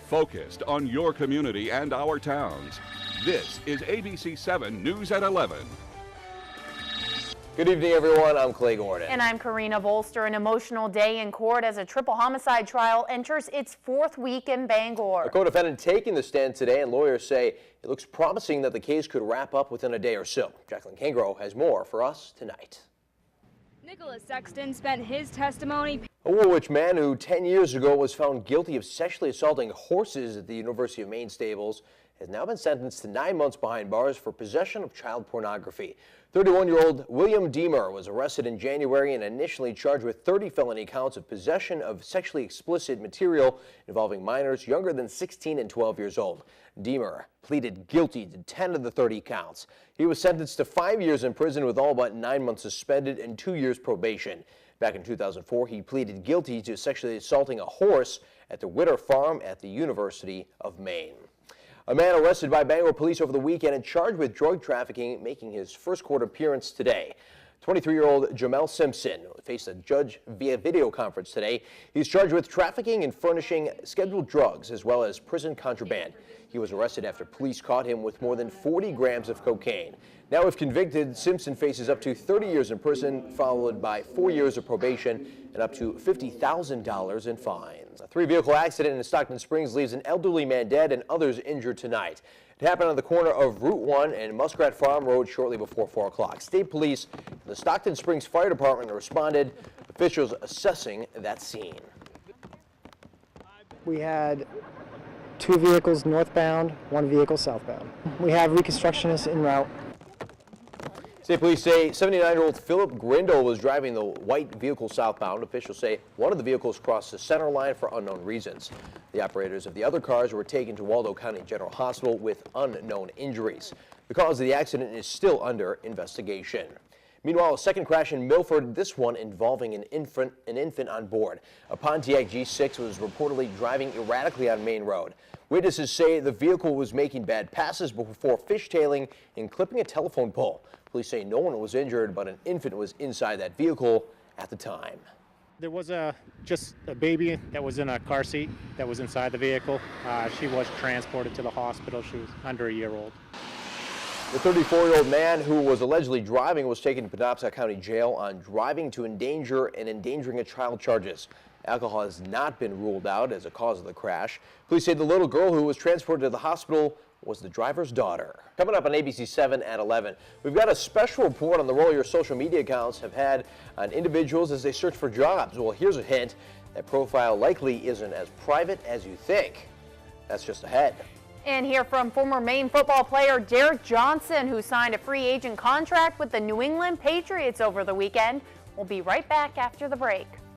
focused on your community and our towns. This is ABC 7 News at 11. Good evening, everyone. I'm Clay Gordon. And I'm Karina Volster. An emotional day in court as a triple homicide trial enters its fourth week in Bangor. A co-defendant taking the stand today, and lawyers say it looks promising that the case could wrap up within a day or so. Jacqueline Kangro has more for us tonight. Nicholas Sexton spent his testimony. A Woolwich man who 10 years ago was found guilty of sexually assaulting horses at the University of Maine stables has now been sentenced to 9 months behind bars for possession of child pornography. 31-year-old William Deemer was arrested in January and initially charged with 30 felony counts of possession of sexually explicit material involving minors younger than 16 and 12 years old. Deemer pleaded guilty to 10 of the 30 counts. He was sentenced to 5 years in prison with all but 9 months suspended and 2 years probation. Back in 2004, he pleaded guilty to sexually assaulting a horse at the Witter Farm at the University of Maine. A man arrested by Bangor police over the weekend and charged with drug trafficking making his first court appearance today. 23-year-old Jamel Simpson faced a judge via video conference today. He's charged with trafficking and furnishing scheduled drugs as well as prison contraband. He was arrested after police caught him with more than 40 grams of cocaine. Now, if convicted, Simpson faces up to 30 years in prison, followed by 4 years of probation and up to $50,000 in fines. A 3-vehicle accident in Stockton Springs leaves an elderly man dead and others injured tonight. It happened on the corner of Route 1 and Muskrat Farm Road shortly before 4 o'clock. State police and the Stockton Springs Fire Department responded, officials assessing that scene. We had 2 vehicles northbound, 1 vehicle southbound. We have reconstructionists en route. State police say 79-year-old Philip Grindle was driving the white vehicle southbound. Officials say one of the vehicles crossed the center line for unknown reasons. The operators of the other cars were taken to Waldo County General Hospital with unknown injuries. The cause of the accident is still under investigation. Meanwhile, a second crash in Milford, this one involving an infant on board. A Pontiac G6 was reportedly driving erratically on Main Road. Witnesses say the vehicle was making bad passes before fishtailing and clipping a telephone pole. Police say no one was injured, but an infant was inside that vehicle at the time. There was just a baby that was in a car seat that was inside the vehicle. She was transported to the hospital. She was under a year old. The 34-year-old man who was allegedly driving was taken to Penobscot County Jail on driving to endanger and endangering a child charges. Alcohol has not been ruled out as a cause of the crash. Police say the little girl who was transported to the hospital was the driver's daughter. Coming up on ABC 7 at 11, we've got a special report on the role your social media accounts have had on individuals as they search for jobs. Well, here's a hint. That profile likely isn't as private as you think. That's just ahead. And hear from former Maine football player Derek Johnson, who signed a free agent contract with the New England Patriots over the weekend. We'll be right back after the break.